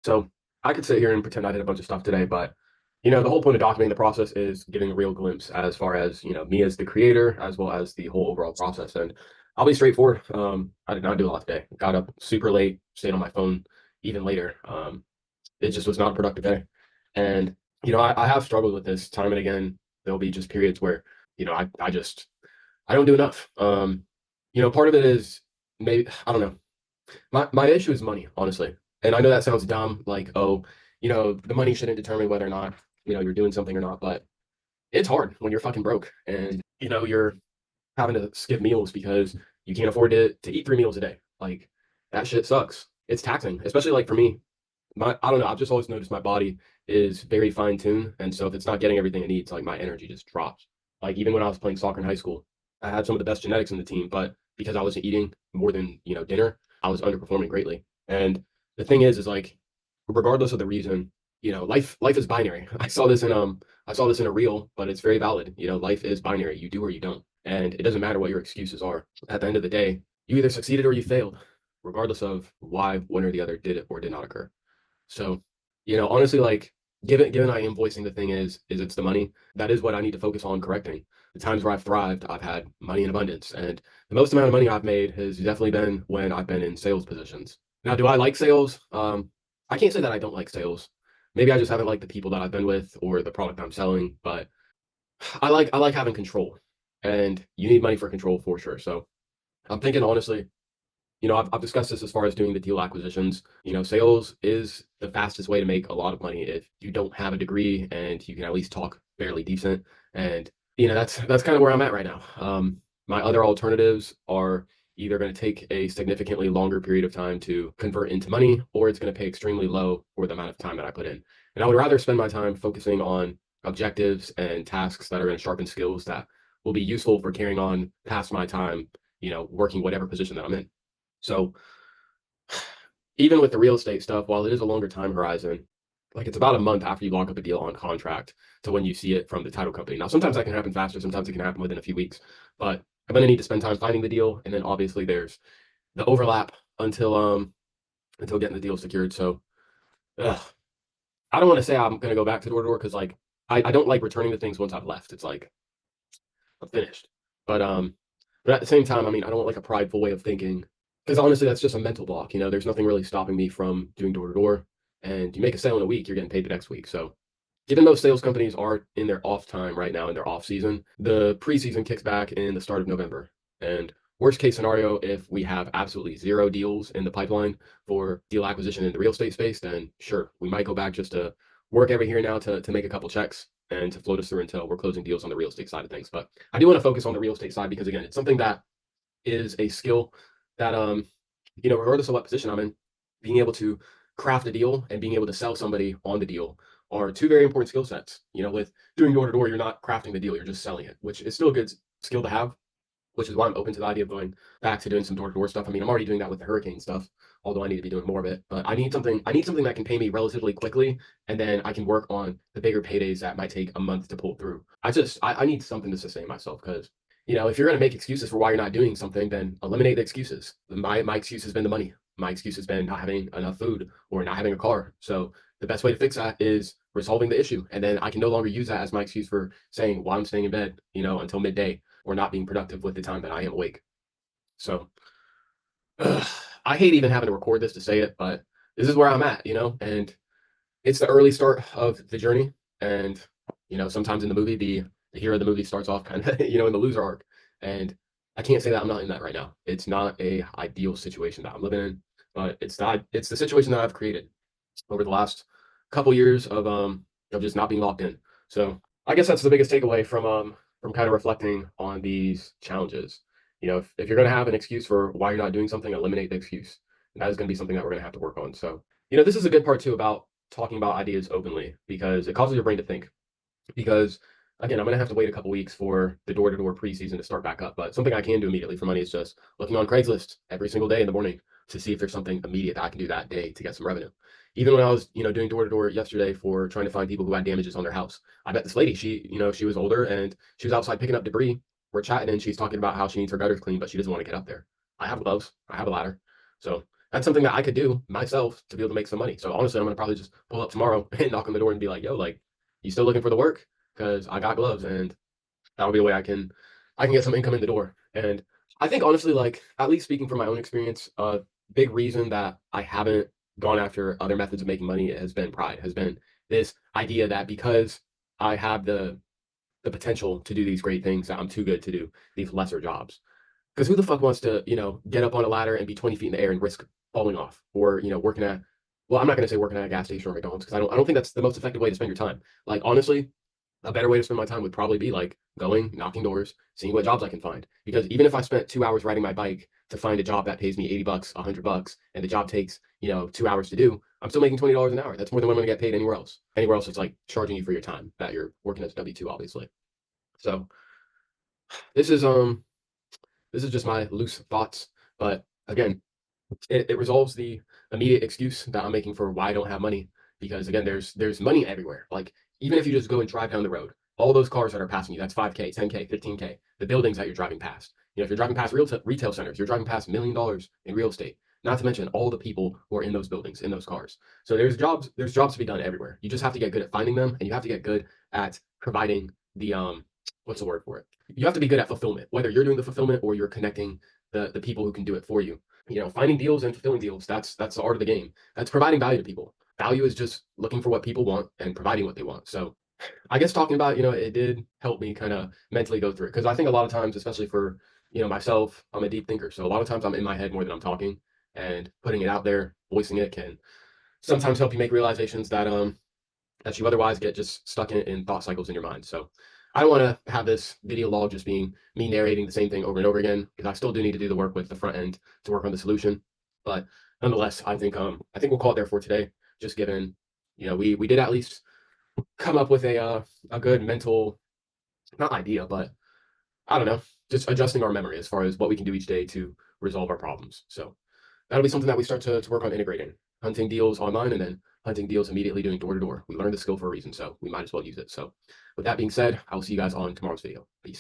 So I could sit here and pretend I did a bunch of stuff today, but the whole point of documenting the process is giving a real glimpse as far as, me as the creator, as well as the whole overall process. And I'll be straightforward. I did not do a lot today. Got up super late, stayed on my phone even later. It just was not a productive day. And, I have struggled with this time and again. There'll be just periods where, I don't do enough. Part of it is maybe, I don't know. My issue is money, honestly. And I know that sounds dumb, like, oh, the money shouldn't determine whether or not, you're doing something or not, but it's hard when you're fucking broke and, you're having to skip meals because you can't afford to eat 3 meals a day. Like that shit sucks. It's taxing, especially like for me. I don't know, I've just always noticed my body is very fine tuned. And so if it's not getting everything it needs, like my energy just drops. Like even when I was playing soccer in high school, I had some of the best genetics in the team, but because I wasn't eating more than, dinner, I was underperforming greatly. And the thing is like, regardless of the reason, life is binary. I saw this in a reel, but it's very valid. Life is binary. You do or you don't. And it doesn't matter what your excuses are. At the end of the day, you either succeeded or you failed, regardless of why one or the other did it or did not occur. So, honestly, like given I am voicing the thing is it's the money. That is what I need to focus on correcting. The times where I've thrived, I've had money in abundance. And the most amount of money I've made has definitely been when I've been in sales positions. Now, do I like sales? I can't say that I don't like sales. Maybe I just haven't liked the people that I've been with or the product I'm selling, but I like having control. And you need money for control for sure. So I'm thinking honestly, I've discussed this as far as doing the deal acquisitions. Sales is the fastest way to make a lot of money if you don't have a degree and you can at least talk fairly decent. And that's kind of where I'm at right now. My other alternatives are either going to take a significantly longer period of time to convert into money, or it's going to pay extremely low for the amount of time that I put in. And I would rather spend my time focusing on objectives and tasks that are going to sharpen skills that will be useful for carrying on past my time, working whatever position that I'm in. So even with the real estate stuff, while it is a longer time horizon, like it's about a month after you lock up a deal on contract to when you see it from the title company. Now, sometimes that can happen faster, sometimes it can happen within a few weeks, but I'm gonna need to spend time finding the deal, and then obviously there's the overlap until getting the deal secured. So ugh, I don't want to say I'm gonna go back to door to door because like I don't like returning the things once I've left. It's like I'm finished. But um, but at the same time, I mean, I don't want like a prideful way of thinking because honestly, that's just a mental block. There's nothing really stopping me from doing door to door. And you make a sale in a week, you're getting paid the next week. So given those sales companies are in their off time right now in their off season, the preseason kicks back in the start of November. And worst case scenario, if we have absolutely zero deals in the pipeline for deal acquisition in the real estate space, then sure, we might go back just to work every here now to make a couple checks and to float us through until we're closing deals on the real estate side of things. But I do want to focus on the real estate side because again, it's something that is a skill that regardless of what position I'm in, being able to craft a deal and being able to sell somebody on the deal are two very important skill sets. With doing door to door, you're not crafting the deal, you're just selling it, which is still a good skill to have, which is why I'm open to the idea of going back to doing some door to door stuff. I mean, I'm already doing that with the hurricane stuff, although I need to be doing more of it. But I need something that can pay me relatively quickly, and then I can work on the bigger paydays that might take a month to pull through. I need something to sustain myself because if you're going to make excuses for why you're not doing something, then eliminate the excuses. My excuse has been the money. My excuse has been not having enough food or not having a car. So the best way to fix that is resolving the issue. And then I can no longer use that as my excuse for saying why I'm staying in bed, until midday or not being productive with the time that I am awake. So ugh, I hate even having to record this to say it, but this is where I'm at, and it's the early start of the journey. And, sometimes in the movie, the hero of the movie starts off kind of, in the loser arc. And I can't say that I'm not in that right now. It's not a ideal situation that I'm living in, but it's the situation that I've created over the last couple years of just not being locked in. So I guess that's the biggest takeaway from kind of reflecting on these challenges. If you're gonna have an excuse for why you're not doing something, eliminate the excuse. And that is gonna be something that we're gonna have to work on. So, this is a good part too about talking about ideas openly because it causes your brain to think. Because again, I'm gonna have to wait a couple weeks for the door-to-door preseason to start back up. But something I can do immediately for money is just looking on Craigslist every single day in the morning to see if there's something immediate that I can do that day to get some revenue. Even when I was, doing door-to-door yesterday for trying to find people who had damages on their house, I bet this lady, she was older and she was outside picking up debris. We're chatting and she's talking about how she needs her gutters cleaned, but she doesn't want to get up there. I have gloves, I have a ladder. So that's something that I could do myself to be able to make some money. So honestly, I'm gonna probably just pull up tomorrow and knock on the door and be like, "Yo, like, you still looking for the work? Because I got gloves, and that'll be a way I can get some income in the door." And I think honestly, like, at least speaking from my own experience, a big reason that I haven't gone after other methods of making money has been pride, has been this idea that because I have the potential to do these great things, that I'm too good to do these lesser jobs. Because who the fuck wants to, get up on a ladder and be 20 feet in the air and risk falling off, or working at, well, I'm not going to say working at a gas station or McDonald's, because I don't think that's the most effective way to spend your time. Like, honestly, a better way to spend my time would probably be like going, knocking doors, seeing what jobs I can find. Because even if I spent 2 hours riding my bike to find a job that pays me 80 bucks, 100 bucks, and the job takes, 2 hours to do, I'm still making $20 an hour. That's more than what I'm going to get paid anywhere else. Anywhere else, it's like charging you for your time that you're working as W-2, obviously. So this is, this is just my loose thoughts. But again, it resolves the immediate excuse that I'm making for why I don't have money. Because again, there's money everywhere. Like, even if you just go and drive down the road, all those cars that are passing you, that's 5K, 10K, 15K. The buildings that you're driving past. If you're driving past retail centers, you're driving past $1 million in real estate. Not to mention all the people who are in those buildings, in those cars. So there's jobs to be done everywhere. You just have to get good at finding them, and you have to get good at providing the what's the word for it? You have to be good at fulfillment, whether you're doing the fulfillment or you're connecting the people who can do it for you. Finding deals and fulfilling deals, that's the art of the game. That's providing value to people. Value is just looking for what people want and providing what they want. So I guess talking about, it did help me kind of mentally go through it, because I think a lot of times, especially for, myself, I'm a deep thinker. So a lot of times I'm in my head more than I'm talking, and putting it out there, voicing it can sometimes help you make realizations that you otherwise get just stuck in thought cycles in your mind. So I don't want to have this video log just being me narrating the same thing over and over again, because I still do need to do the work with the front end to work on the solution. But nonetheless, I think we'll call it there for today. Just given, we did at least come up with a good mental, not idea, but I don't know, just adjusting our memory as far as what we can do each day to resolve our problems. So that'll be something that we start to work on integrating. Hunting deals online, and then hunting deals immediately doing door to door. We learned the skill for a reason, so we might as well use it. So with that being said, I will see you guys on tomorrow's video. Peace.